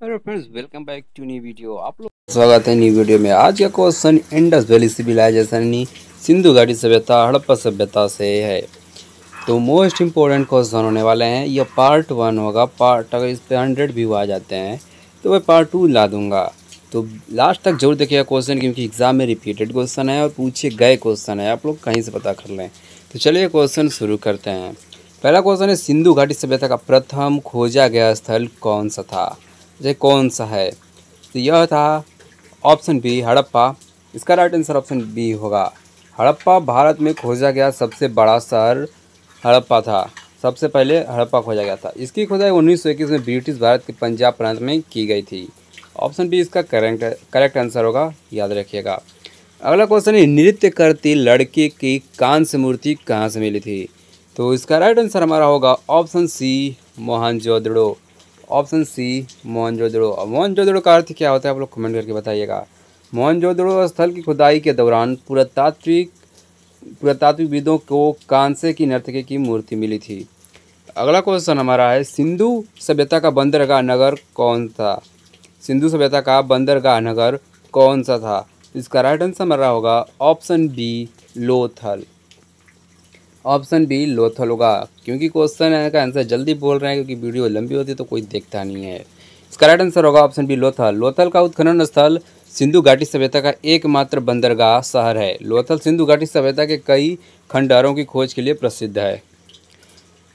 Hello friends, welcome back to new video. आप लोग स्वागत है न्यू वीडियो में। आज का question Indus valley civilization Sindhu घाटी सभ्यता हड़प्पा सभ्यता से है। तो मोस्ट इम्पोर्टेंट क्वेश्चन होने वाले हैं। यह पार्ट 1 होगा। पार्ट अगर इस पर 100 व्यू आ जाते हैं तो मैं पार्ट 2 ला दूंगा। तो लास्ट तक जरूर देखिएगा क्वेश्चन, क्योंकि एग्जाम में रिपीटेड क्वेश्चन है और पूछे गए क्वेश्चन है, आप लोग कहीं से पता कर लें। तो चलिए क्वेश्चन शुरू करते हैं। पहला क्वेश्चन है, सिंधु घाटी सभ्यता का प्रथम खोजा गया स्थल कौन सा था? ये कौन सा है? तो यह था ऑप्शन बी हड़प्पा। इसका राइट आंसर ऑप्शन बी होगा। हड़प्पा भारत में खोजा गया सबसे बड़ा शहर हड़प्पा था। सबसे पहले हड़प्पा खोजा गया था। इसकी खोदाई 1921 में ब्रिटिश भारत के पंजाब प्रांत में की गई थी। ऑप्शन बी इसका करेक्ट आंसर होगा, याद रखिएगा। अगला क्वेश्चन है, नृत्य करती लड़की की कांस्य मूर्ति कहाँ से मिली थी? तो इसका राइट आंसर हमारा होगा option C Mohenjodaro. Option C Mohenjodaro. Mohenjodaro का अर्थ क्या होता है, आप लोग कमेंट करके बताइएगा। मोहनजोदड़ो स्थल की खुदाई के दौरान पुरातात्विकविदों को कांसे की नर्तकी की मूर्ति मिली थी। अगला क्वेश्चन हमारा है, सिंधु सभ्यता का बंदरगाह नगर कौन था? सिंधु सभ्यता का बंदरगाह नगर कौन सा था? इसका राइट आंसर हमारा होगा option B Lothal. Option B Lothal होगा, क्योंकि क्वेश्चन का आंसर जल्दी बोल रहे हैं, क्योंकि वीडियो लंबी होती है तो कोई देखता नहीं है। इसका राइट आंसर होगा ऑप्शन बी लोथल। लोथल का उत्खनन स्थल सिंधु घाटी सभ्यता का एकमात्र बंदरगाह शहर है। लोथल सिंधु घाटी सभ्यता के कई खंडहरों की खोज के लिए प्रसिद्ध है।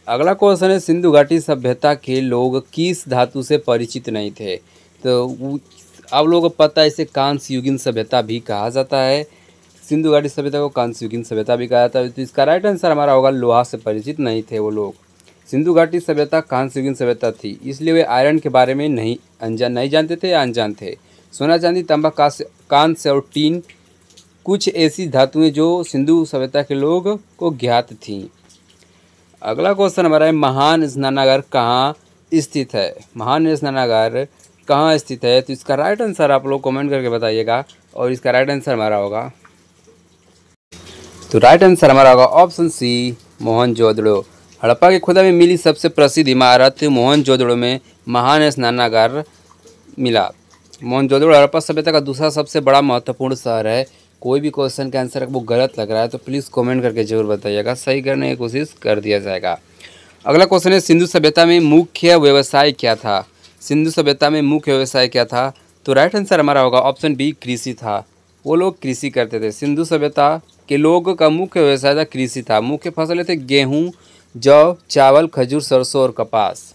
अगला क्वेश्चन है, सिंधु घाटी सभ्यता के लोग किस धातु से परिचित नहीं थे? तो आप लोगों को पता है, इसे कांस्य युगीन सभ्यता भी कहा जाता है। सिंधु घाटी सभ्यता को कांस्य युगीन सभ्यता भी कहा जाता है। तो इसका राइट आंसर हमारा होगा लोहा से परिचित नहीं थे वो लोग। सिंधु घाटी सभ्यता कांस्य युगीन सभ्यता थी, इसलिए वे आयरन के बारे में नहीं जानते थे या अनजान थे। सोना, चांदी, तांबा, कांस्य और टीन कुछ ऐसी धातुएं जो सिंधु सभ्यता के लोग को ज्ञात थीं। अगला क्वेश्चन हमारा है, महान स्नानागार कहाँ स्थित है? महान स्नानागार कहाँ स्थित है? तो इसका राइट आंसर आप लोग कमेंट करके बताइएगा, और इसका राइट आंसर हमारा होगा, तो राइट आंसर हमारा होगा ऑप्शन सी मोहनजोदड़ो। हड़प्पा की खुदाई में मिली सबसे प्रसिद्ध इमारत मोहनजोदड़ो में महान स्नानागार मिला। मोहनजोदड़ो हड़प्पा सभ्यता का दूसरा सबसे बड़ा महत्वपूर्ण शहर है। कोई भी क्वेश्चन का आंसर आपको गलत लग रहा है तो प्लीज़ कमेंट करके जरूर बताइएगा, सही करने की कोशिश कर दिया जाएगा। अगला क्वेश्चन है, सिंधु सभ्यता में मुख्य व्यवसाय क्या था? सिंधु सभ्यता में मुख्य व्यवसाय क्या था? तो राइट आंसर हमारा होगा ऑप्शन बी कृषि था। वो लोग कृषि करते थे। सिंधु सभ्यता के लोगों का मुख्य व्यवसाय था कृषि था। मुख्य फसलें थे गेहूँ, जौ, चावल, खजूर, सरसों और कपास।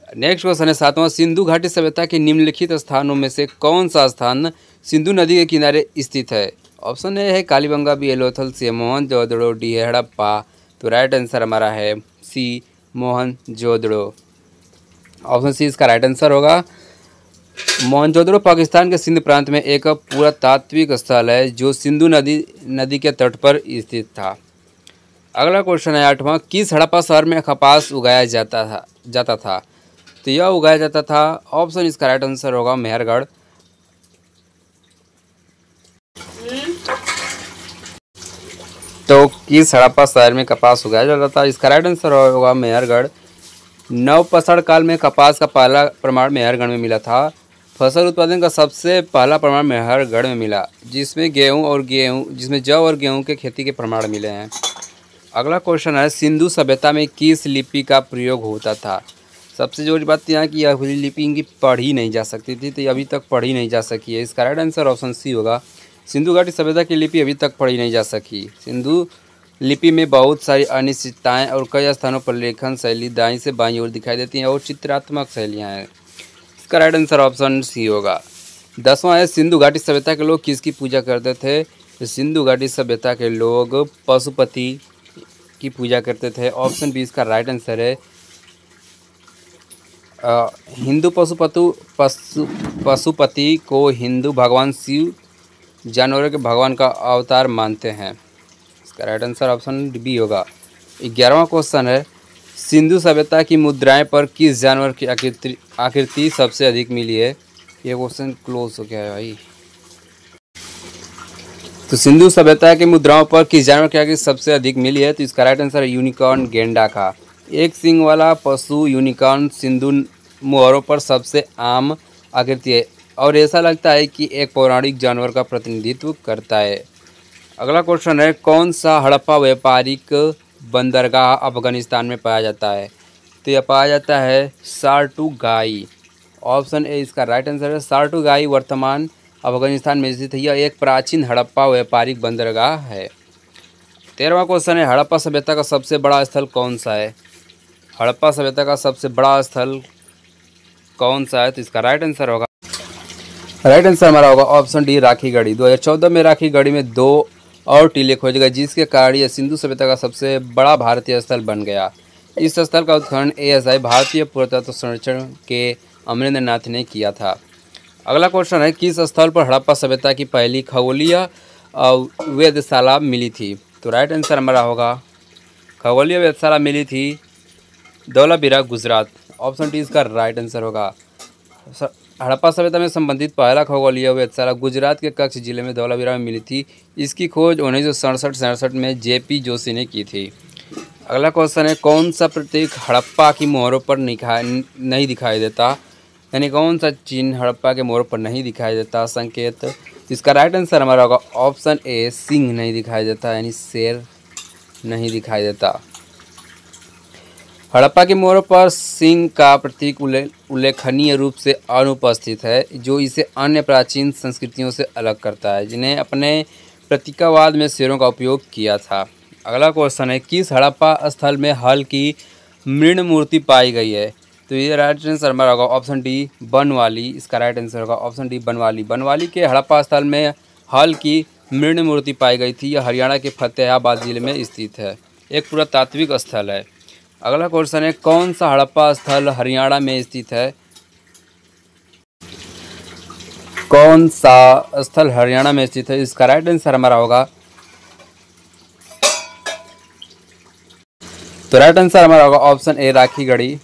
नेक्स्ट क्वेश्चन है, सातवां, सिंधु घाटी सभ्यता के निम्नलिखित स्थानों में से कौन सा स्थान सिंधु नदी के किनारे स्थित है? ऑप्शन ए है कालीबंगा, बी है लोथल, सी है मोहनजोदड़ो, डी है हड़प्पा। तो राइट आंसर हमारा है सी मोहनजोदड़ो। ऑप्शन सी इसका राइट आंसर होगा। मोहनजोदड़ो पाकिस्तान के सिंध प्रांत में एक पुरातात्विक स्थल है जो सिंधु नदी के तट पर स्थित था। अगला क्वेश्चन है, आठवां, किस हड़प्पा शहर में कपास उगाया जाता था? तो यह उगाया जाता था, ऑप्शन इसका राइट आंसर होगा मेहरगढ़। तो किस हड़प्पा शहर में कपास उगाया जाता था? इसका राइट आंसर होगा मेहरगढ़। नवपसड़ काल में कपास का पहला प्रमाण मेहरगढ़ में मिला था। फसल उत्पादन का सबसे पहला प्रमाण मेहरगढ़ में मिला, जिसमें जौ और गेहूं के खेती के प्रमाण मिले हैं। अगला क्वेश्चन है, सिंधु सभ्यता में किस लिपि का प्रयोग होता था? सबसे जरूरी बात यह है कि यह लिपि इनकी पढ़ी नहीं जा सकती थी, तो अभी तक पढ़ी नहीं जा सकी है। इसका राइट आंसर ऑप्शन सी होगा। सिंधु घाटी सभ्यता की लिपि अभी तक पढ़ी नहीं जा सकी। सिंधु लिपि में बहुत सारी अनिश्चितताएं और कई स्थानों पर लेखन शैली दाईं से बाईं ओर दिखाई देती हैं और चित्रात्मक शैलियाँ हैं। इसका राइट आंसर ऑप्शन सी होगा। 10वां है, सिंधु घाटी सभ्यता के लोग किसकी पूजा करते थे? तो सिंधु घाटी सभ्यता के लोग पशुपति की पूजा करते थे। ऑप्शन बी इसका राइट आंसर है। हिंदू पशुपति को हिंदू भगवान शिव जानवरों के भगवान का अवतार मानते हैं। इसका राइट आंसर ऑप्शन बी होगा। 11वां क्वेश्चन है, सिंधु सभ्यता की मुद्राएं पर किस जानवर की आकृति सबसे अधिक मिली है? ये क्वेश्चन क्लोज हो गया है भाई। तो सिंधु सभ्यता की मुद्राओं पर किस जानवर की आकृति सबसे अधिक मिली है? तो इसका राइट आंसर है यूनिकॉर्न, गेंडा का। एक सींग वाला पशु यूनिकॉर्न सिंधु मुहरों पर सबसे आम आकृति है और ऐसा लगता है कि एक पौराणिक जानवर का प्रतिनिधित्व करता है। अगला क्वेश्चन है, कौन सा हड़प्पा व्यापारिक बंदरगाह अफगानिस्तान में पाया जाता है? तो यह पाया जाता है सार्टुगाई। ऑप्शन ए इसका राइट आंसर है। सार्टुगाई वर्तमान अफगानिस्तान में स्थित है। यह एक प्राचीन हड़प्पा व्यापारिक बंदरगाह है। 13वां क्वेश्चन है, हड़प्पा सभ्यता का सबसे बड़ा स्थल कौन सा है? हड़प्पा सभ्यता का सबसे बड़ा स्थल कौन सा है? तो इसका राइट आंसर हमारा होगा ऑप्शन डी, राखीगढ़ी। 2014 में राखीगढ़ी में 2 और टीले खोजे गए, जिसके कारण यह सिंधु सभ्यता का सबसे बड़ा भारतीय स्थल बन गया। इस स्थल का उत्खनन ASI भारतीय पुरातत्व संरक्षण के अमरेंद्र नाथ ने किया था। अगला क्वेश्चन है, किस स्थल पर हड़प्पा सभ्यता की पहली खगोलीय वेधशाला मिली थी? तो राइट आंसर हमारा होगा, खगोलीय वेधशाला मिली थी धौलावीरा, गुजरात। ऑप्शन डी इसका राइट आंसर होगा। हड़प्पा सभ्यता में संबंधित पहला खगोलीय वेधशाला गुजरात के कच्छ जिले में धौलावीरा में मिली थी। इसकी खोज 1967 में JP जोशी ने की थी। अगला क्वेश्चन है, कौन सा प्रतीक हड़प्पा की मोहरों पर नहीं दिखाई देता? यानी कौन सा चिन्ह हड़प्पा के मोहरों पर नहीं दिखाई देता, संकेत? इसका राइट आंसर हमारा होगा ऑप्शन ए, सिंह नहीं दिखाई देता, यानी शेर नहीं दिखाई देता। हड़प्पा के मोहरों पर सिंह का प्रतीक उल्लेखनीय रूप से अनुपस्थित है, जो इसे अन्य प्राचीन संस्कृतियों से अलग करता है, जिन्हें अपने प्रतीकवाद में शेरों का उपयोग किया था। अगला क्वेश्चन है, किस हड़प्पा स्थल में हल की मृण मूर्ति पाई गई है? तो ये राइट आंसर हमारा होगा ऑप्शन डी, बनवाली। इसका राइट आंसर होगा ऑप्शन डी, बनवाली। बनवाली के हड़प्पा स्थल में हल की मृण मूर्ति पाई गई थी। यह हरियाणा के फतेहाबाद जिले में स्थित है, एक पुरातात्विक स्थल है। अगला क्वेश्चन है, कौन सा हड़प्पा स्थल हरियाणा में स्थित है? कौन सा स्थल हरियाणा में स्थित है? इसका राइट आंसर हमारा होगा, तो राइट आंसर हमारा होगा ऑप्शन ए, राखीगढ़ी।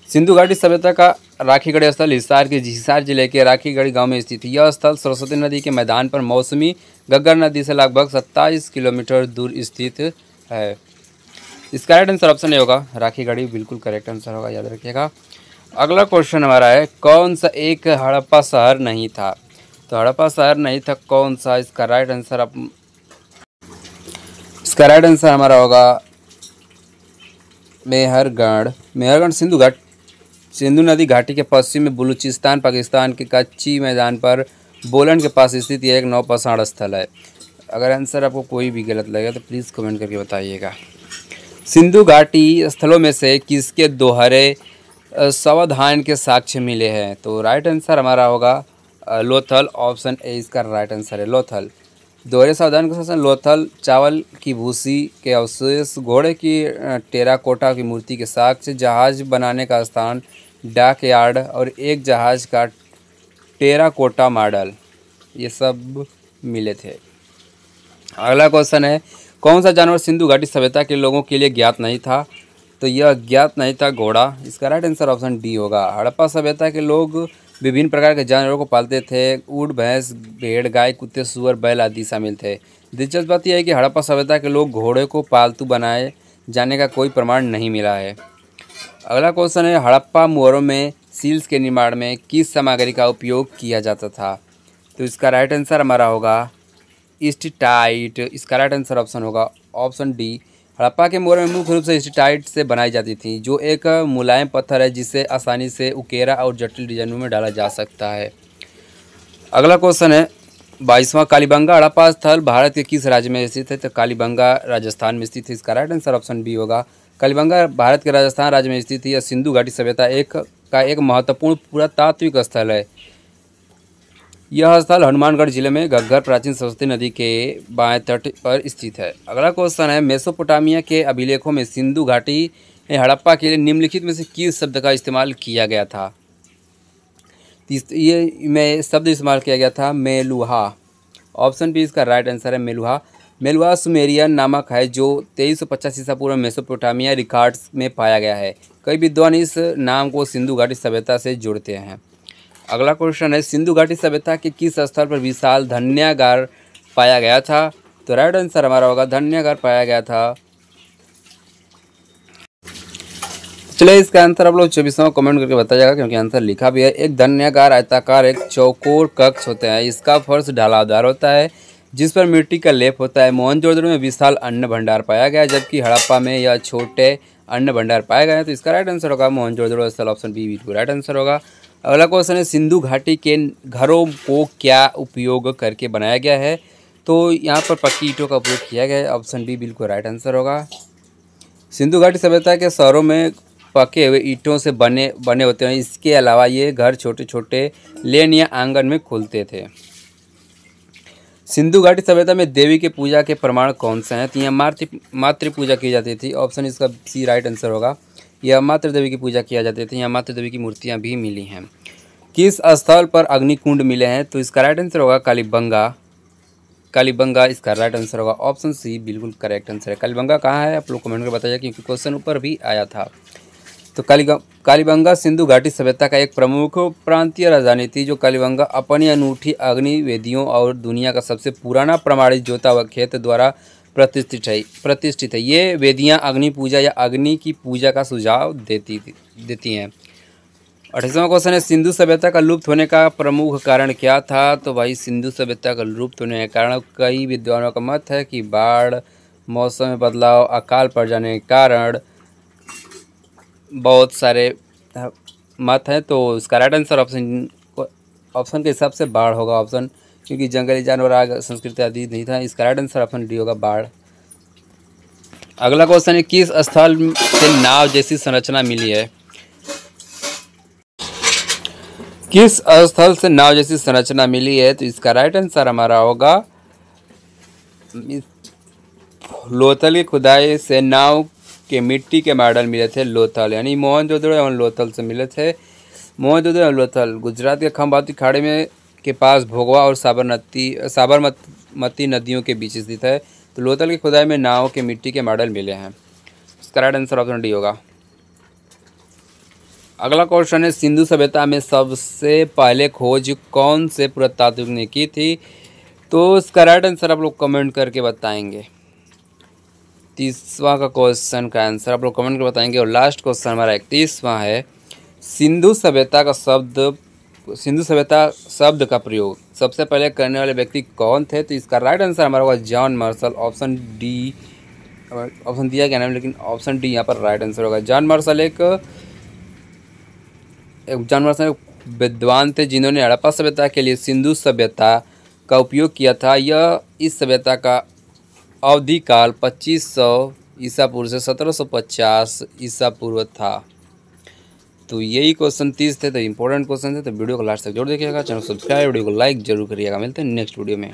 सिंधु घाटी सभ्यता का राखीगढ़ी स्थल हिसार जिले के राखीगढ़ी गांव में स्थित है। यह स्थल सरस्वती नदी के मैदान पर मौसमी घग्गर नदी से लगभग 27 किलोमीटर दूर स्थित है। इसका राइट आंसर ऑप्शन ए होगा, राखीगढ़ी बिल्कुल करेक्ट आंसर होगा, याद रखिएगा। अगला क्वेश्चन हमारा है, कौन सा एक हड़प्पा शहर नहीं था? तो हड़प्पा शहर नहीं था कौन सा? इसका राइट आंसर हमारा होगा मेहरगढ़। मेहरगढ़ सिंधु नदी घाटी के पश्चिम में बलूचिस्तान पाकिस्तान के कच्ची मैदान पर बोलन के पास स्थित यह एक नौपाषाण स्थल है। अगर आंसर आपको कोई भी गलत लगे तो प्लीज़ कमेंट करके बताइएगा। सिंधु घाटी स्थलों में से किसके दोहरे सावधान के साक्ष्य मिले हैं? तो राइट आंसर हमारा होगा लोथल। ऑप्शन ए इसका राइट आंसर है, लोथल। दोहरे सावधान का शासन लोथल, चावल की भूसी के अवशेष, घोड़े की टेराकोटा की मूर्ति के साक्ष्य, जहाज बनाने का स्थान डाक यार्ड और एक जहाज का टेराकोटा मॉडल, ये सब मिले थे। अगला क्वेश्चन है, कौन सा जानवर सिंधु घाटी सभ्यता के लोगों के लिए ज्ञात नहीं था? तो यह ज्ञात नहीं था घोड़ा। इसका राइट आंसर ऑप्शन डी होगा। हड़प्पा सभ्यता के लोग विभिन्न प्रकार के जानवरों को पालते थे। ऊँट, भैंस, भेड़, गाय, कुत्ते, सुअर, बैल आदि शामिल थे। दिलचस्प बात यह है कि हड़प्पा सभ्यता के लोग घोड़े को पालतू बनाए जाने का कोई प्रमाण नहीं मिला है। अगला क्वेश्चन है, हड़प्पा मुहरों में सील्स के निर्माण में किस सामग्री का उपयोग किया जाता था? तो इसका राइट आंसर हमारा होगा स्टीटाइट। इसका राइट आंसर ऑप्शन होगा ऑप्शन डी। हड़प्पा के मोहरों में मुख्य रूप से स्टीटाइट से बनाई जाती थी, जो एक मुलायम पत्थर है जिसे आसानी से उकेरा और जटिल डिजाइनों में डाला जा सकता है। अगला क्वेश्चन है 22वां, कालीबंगा हड़प्पा स्थल भारत के किस राज्य में स्थित है? तो कालीबंगा राजस्थान में स्थित है। इसका राइट आंसर ऑप्शन बी होगा। कालीबंगा भारत के राजस्थान राज्य में स्थित है। यह सिंधु घाटी सभ्यता का एक महत्वपूर्ण पुरातात्विक स्थल है। यह स्थल हनुमानगढ़ जिले में घग्गर प्राचीन सरस्वती नदी के बाएं तट पर स्थित है। अगला क्वेश्चन है, मेसोपोटामिया के अभिलेखों में सिंधु घाटी हड़प्पा के लिए निम्नलिखित में से किस शब्द का इस्तेमाल किया गया था? ये में शब्द इस्तेमाल किया गया था मेलुहा। ऑप्शन बी इसका राइट आंसर है, मेलुहा। मेलुहा सुमेरियन नामक है, जो 2350 ईसा पूर्व मेसोपोटामिया रिकॉर्ड्स में पाया गया है। कई विद्वान इस नाम को सिंधु घाटी सभ्यता से जोड़ते हैं। अगला क्वेश्चन है, सिंधु घाटी सभ्यता के किस स्थल पर विशाल धन्यागार पाया गया था? तो राइट आंसर हमारा होगा, धन्यागार पाया गया था चलिए इसका आंसर आप लोग 24वां कमेंट करके बताइएगा, क्योंकि आंसर लिखा भी है। एक धन्याकार आयताकार एक चौकोर कक्ष होता है, इसका फर्श ढालादार होता है जिस पर मिट्टी का लेप होता है। मोहनजोदड़ो में विशाल अन्न भंडार पाया गया, जबकि हड़प्पा में यह छोटे अन्न भंडार पाए गए हैं। तो इसका राइट आंसर होगा मोहनजोदड़ो स्थल, ऑप्शन बी बिल्कुल राइट आंसर होगा। अगला क्वेश्चन है, सिंधु घाटी के घरों को क्या उपयोग करके बनाया गया है? तो यहाँ पर पक्की ईंटों का उपयोग किया गया है, ऑप्शन बी बिल्कुल राइट आंसर होगा। सिंधु घाटी सभ्यता के शहरों में पके हुए ईंटों से बने होते हैं। इसके अलावा ये घर छोटे छोटे लेन या आंगन में खुलते थे। सिंधु घाटी सभ्यता में देवी के पूजा के प्रमाण कौन से हैं? तो यहाँ मातृ पूजा की जाती थी, ऑप्शन इसका सी राइट आंसर होगा। यह मातृ देवी की पूजा किया जाती थी, यहाँ मातृ देवी की मूर्तियाँ भी मिली हैं। किस स्थल पर अग्निकुंड मिले हैं? तो इसका राइट आंसर होगा कालीबंगा। कालीबंगा इसका राइट आंसर होगा, ऑप्शन सी बिल्कुल करेक्ट आंसर है। कालीबंगा कहाँ है आप लोग कमेंट में बताइए, क्योंकि क्वेश्चन ऊपर भी आया था। तो कालीबंगा सिंधु घाटी सभ्यता का एक प्रमुख प्रांतीय राजधानी थी। जो कालीबंगा अपनी अनूठी अग्नि वेदियों और दुनिया का सबसे पुराना प्रमाणित जोता हुआ खेत द्वारा प्रतिष्ठित है। ये वेदियाँ अग्नि पूजा या अग्नि की पूजा का सुझाव देती हैं। 28वां क्वेश्चन है, सिंधु सभ्यता का लुप्त होने का प्रमुख कारण क्या था? तो भाई सिंधु सभ्यता का लुप्त होने का कारण कई विद्वानों का मत है कि बाढ़, मौसम में बदलाव, अकाल पड़ जाने के कारण, बहुत सारे मत हैं। तो इसका राइट आंसर ऑप्शन के हिसाब से बाढ़ होगा, ऑप्शन, क्योंकि जंगली जानवर आग संस्कृति आदि नहीं था। इसका राइट आंसर ऑप्शन डी होगा बाढ़। अगला क्वेश्चन है, किस स्थल से नाव जैसी संरचना मिली है? किस स्थल से नाव जैसी संरचना मिली है? तो इसका राइट आंसर हमारा होगा लोथल की खुदाई से नाव के मिट्टी के मॉडल मिले थे। लोथल यानी मोहनजोदड़ो एवं लोथल से मिले थे। मोहनजोदड़ो एवं लोथल गुजरात के खंभाती खाड़ी में के पास भोगवा और साबरमती नदियों के बीच स्थित है। तो लोथल की खुदाई में नाव के मिट्टी के मॉडल मिले हैं। इसका राइट आंसर ऑप्शन डी होगा। अगला क्वेश्चन है, सिंधु सभ्यता में सबसे पहले खोज कौन से पुरातात्विक ने की थी? तो इसका राइट आंसर आप लोग कमेंट करके बताएंगे। 30वां का क्वेश्चन का आंसर आप लोग कमेंट करके बताएंगे। और लास्ट क्वेश्चन हमारा 31वां है, सिंधु सभ्यता शब्द का प्रयोग सबसे पहले करने वाले व्यक्ति कौन थे? तो इसका राइट आंसर हमारा होगा John Marshall, option D. Option दिया गया ना, लेकिन ऑप्शन डी यहाँ पर राइट आंसर होगा। जॉन मार्शल एक विद्वान थे जिन्होंने हड़प्पा सभ्यता के लिए सिंधु सभ्यता का उपयोग किया था। यह इस सभ्यता का अवधि काल 2500 ईसा पूर्व से 1750 ईसा पूर्व था। तो यही क्वेश्चन 30 थे, तो इंपॉर्टेंट क्वेश्चन थे। तो वीडियो को लास्ट तक जरूर देखिएगा, चैनल सब्सक्राइब, वीडियो को लाइक जरूर करिएगा। मिलते हैं नेक्स्ट वीडियो में।